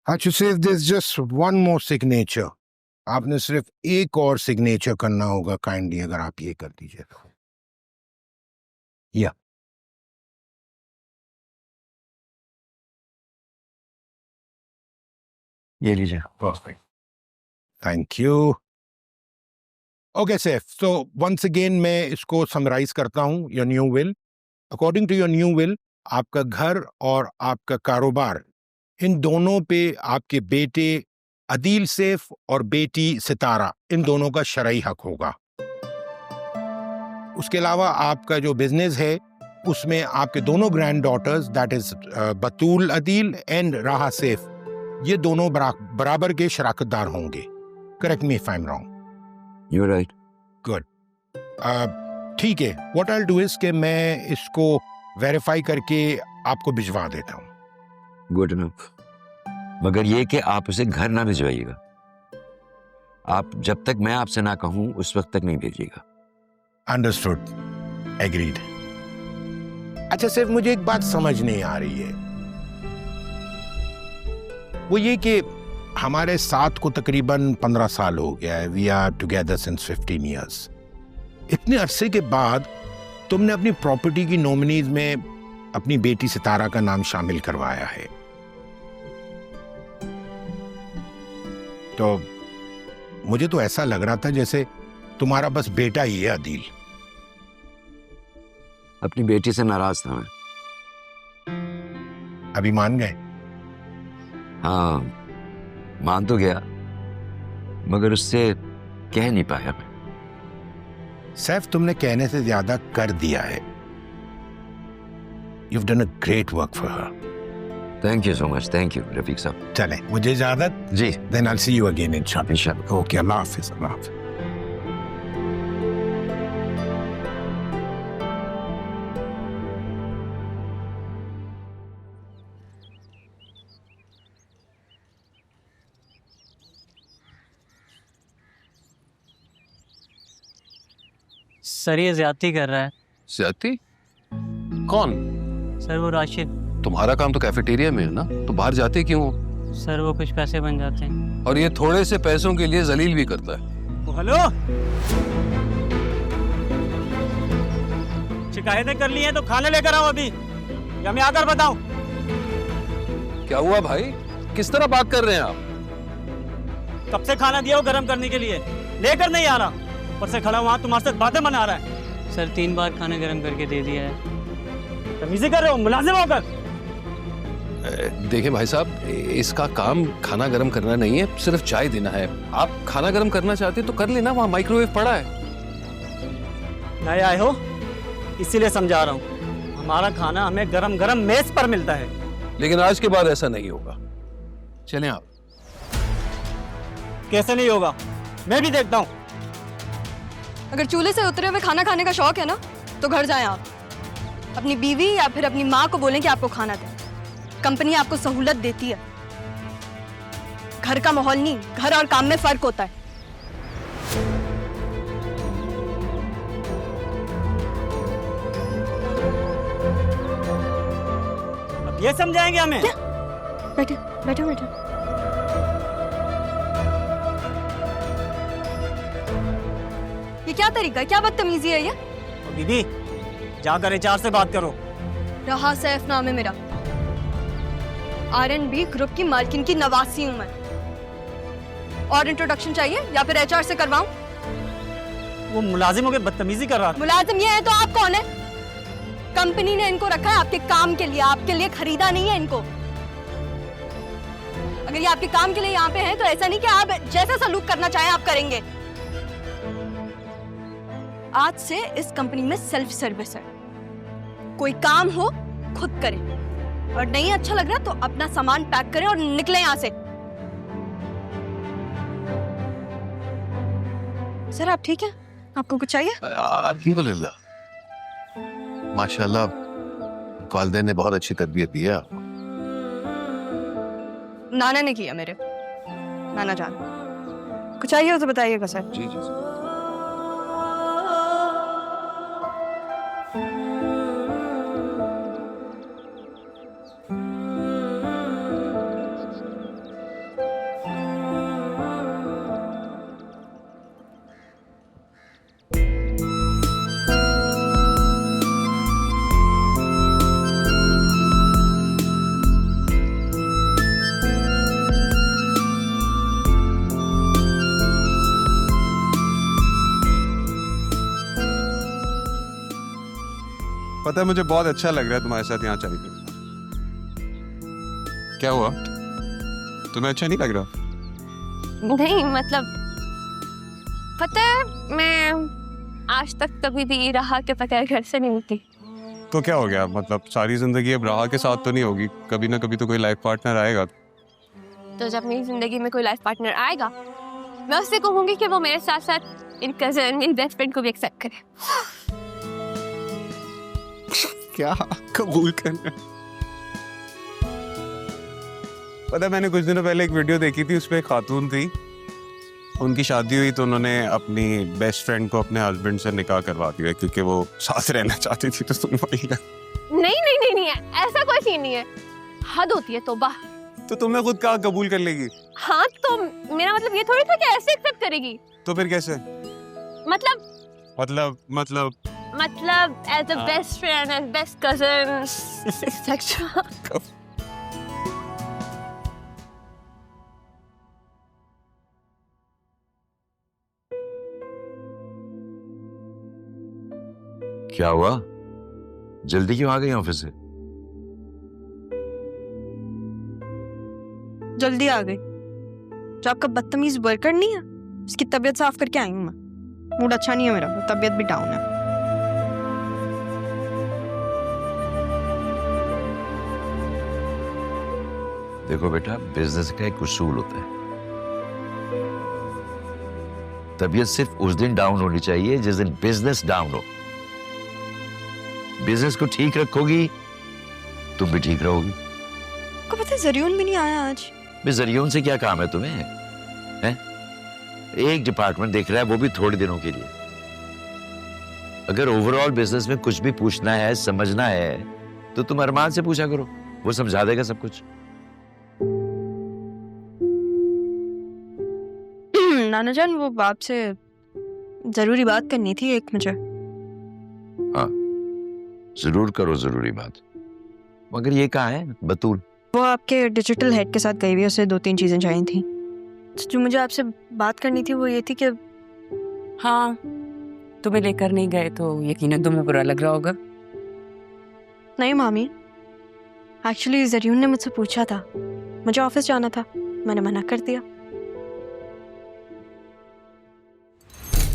अच्छा सिर्फ this just one more signature, आपने सिर्फ एक और सिग्नेचर करना होगा काइंडली, अगर आप ये कर दीजिए तो। या ये लीजिए। Perfect, thank you. Okay Saif, so once again मैं इसको समराइज करता हूँ। Your new will, according to your new will, आपका घर और आपका कारोबार, इन दोनों पे आपके बेटे अदील सैफ और बेटी सितारा, इन दोनों का शरई हक होगा। उसके अलावा आपका जो बिजनेस है उसमें आपके दोनों granddaughters, that is Batool Adeel and Raha Saif, ये दोनों बराबर के शराकतदार होंगे। Correct me if I am wrong. You right. Good, ठीक है। What I will do is कि मैं इसको वेरीफाई करके आपको भिजवा देता हूँ। गुड इनफ, मगर ये कि आप उसे घर ना भिजवाइएगा। आप जब तक मैं आपसे ना कहूं उस वक्त तक नहीं भेजिएगा। Understood, agreed. अच्छा सिर्फ मुझे एक बात समझ नहीं आ रही है, वो ये कि हमारे साथ को तकरीबन 15 साल हो गया है। We are together since 15 years. इतने अरसे के बाद तुमने अपनी प्रॉपर्टी की नॉमिनीज में अपनी बेटी सितारा का नाम शामिल करवाया है, तो मुझे तो ऐसा लग रहा था जैसे तुम्हारा बस बेटा ही है अदील। अपनी बेटी से नाराज था मैं। अभी मान गए? हाँ, मान तो गया, मगर उससे कह नहीं पाया मैं। सैफ, तुमने कहने से ज्यादा कर दिया है। You've done a great work for her. Thank you so much, thank you Rafiq साहब। चलें, मुझे इजाजत। जी, Then I'll see you again इंशाल्लाह। इंशाल्लाह। ओके, अल्लाह हाफिज। अल्लाह हाफिज। सर ये ज्यादती कर रहा है। ज्यादती? कौन? सर वो राशिद। तुम्हारा काम तो कैफेटेरिया में है ना, तो बाहर जाते क्यों हो? सर वो कुछ पैसे बन जाते हैं। और ये थोड़े से पैसों के लिए जलील भी करता है। हेलो, शिकायतें कर ली हैं तो खाने लेकर आओ अभी, या मैं आकर बताऊं? क्या हुआ भाई, किस तरह बात कर रहे हैं आप? कब से खाना दिया हो गर्म करने के लिए, लेकर नहीं आ रहा। ऊपर से खड़ा वहां तुम्हारे साथ बातें बना रहा है। सर 3 बार खाना गर्म करके दे दिया है। तमीज़ें कर रहे हो मुलाजिम होकर? देखिए भाई साहब, इसका काम खाना गर्म करना नहीं है, सिर्फ चाय देना है। आप खाना गर्म करना चाहते तो कर लेना, वहाँ माइक्रोवेव पड़ा है। नए आए हो इसीलिए समझा रहा हूँ, हमारा खाना हमें गरम गरम मेज पर मिलता है। लेकिन आज के बाद ऐसा नहीं होगा। चलें आप। कैसे नहीं होगा, मैं भी देखता हूँ। अगर चूल्हे से उतरे हुए खाना खाने का शौक है ना, तो घर जाएं आप। अपनी बीवी या फिर अपनी माँ को बोलें कि आपको खाना दें। कंपनी आपको सहूलत देती है। घर का माहौल नहीं, घर और काम में फर्क होता है। अब ये समझाएंगे हमें? क्या? बैठे बैठो बैठो। ये क्या तरीका है, क्या बदतमीजी है ये? दीदी जाकर एचआर से बात करो। रहा सैफ नाम है मेरा, R&B ग्रुप की मालकिन की नवासी हूं मैं। और इंट्रोडक्शन चाहिए या फिर एचआर से करवाऊं? वो मुलाजिमों के बदतमीजी कर रहा था। मुलाजिम ये है तो आप कौन है? कंपनी ने इनको रखा है आपके काम के लिए, आपके लिए खरीदा नहीं है इनको। अगर ये आपके काम के लिए यहाँ पे हैं तो ऐसा नहीं कि आप जैसा सलूक करना चाहें आप करेंगे। आज से इस कंपनी में सेल्फ सर्विस है, कोई काम हो खुद करें, और नहीं अच्छा लग रहा तो अपना सामान पैक करें और निकलें यहाँ से। सर आप ठीक है? आपको कुछ चाहिए? अल्हम्दुलिल्लाह, माशाल्लाह, वालिदैन ने बहुत अच्छी तरबियत दी है आपको। नाना ने किया मेरे, नाना जान। कुछ चाहिए हो तो बताइएगा सर। जी जी। पता है मुझे बहुत अच्छा लग रहा है तुम्हारे साथ यहाँ चल के। क्या हुआ, तुम्हें अच्छा नहीं लग रहा? नहीं मतलब पता है, मैं आज तक कभी भी राहा के बगैर घर से नहीं निकली। तो क्या हो गया, मतलब सारी जिंदगी अब राहा के साथ तो नहीं होगी, कभी ना कभी तो कोई लाइफ पार्टनर आएगा। तो जब मेरी जिंदगी में कोई लाइफ पार्टनर आएगा, मैं उससे कहूंगी कि वो मेरे साथ साथ इन कजन, इन बेस्ट फ्रेंड को भी एक्सेप्ट करे। क्या कबूल करना? पता है मैंने कुछ दिनों पहले एक वीडियो देखी थी, उसमें एक खातून थी, उनकी शादी हुई तो उन्होंने अपनी बेस्ट फ्रेंड को अपने हस्बैंड से निकाह करवा दिया क्योंकि वो साथ रहना चाहती थी। तो तुम वही ना? नहीं नहीं नहीं नहीं है, ऐसा कोई सीन नहीं है, हद होती है तौबा। तो तुमने खुद कहा कबूल कर लेगी? हाँ तो मेरा मतलब ये थोड़ी था कि ऐसे एक्सेप्ट करेगी। तो फिर कैसे? मतलब as a best friend, as best cousin, etcetera. क्या हुआ, जल्दी क्यों आ गई ऑफिस से? जल्दी आ गई। जो आपका बदतमीज वर्कर नहीं है, उसकी तबीयत साफ करके आई हूँ मैं। मूड अच्छा नहीं है मेरा, तबीयत भी डाउन है। देखो बेटा, बिजनेस का एक उसूल होता है, तबीयत सिर्फ उस दिन डाउन होनी चाहिए जिस दिन बिजनेस डाउन हो। बिजनेस को ठीक रखोगी, तुम भी ठीक रहोगी। आपको पता है जरियून भी नहीं आया आज। जरियों से क्या काम है तुम्हें, हैं? एक डिपार्टमेंट देख रहा है, वो भी थोड़े दिनों के लिए। अगर ओवरऑल बिजनेस में कुछ भी पूछना है, समझना है, तो तुम अरमान से पूछा करो, वो समझा देगा सब कुछ। नाना जान, वो आपसे जरूरी बात करनी थी एक मुझे। हाँ जरूर करो जरूरी बात, मगर ये कहाँ है बतूल? वो आपके डिजिटल हेड के साथ गई हुई है, उसे 2-3 चीजें चाहिए थी। जो मुझे आपसे बात करनी थी वो ये थी कि हाँ, तुम्हें लेकर नहीं गए तो यकीनन तुम्हें बुरा लग रहा होगा। नहीं मामी, एक्चुअली जरियून ने मुझसे पूछा था, मुझे ऑफिस जाना था, मैंने मना कर दिया।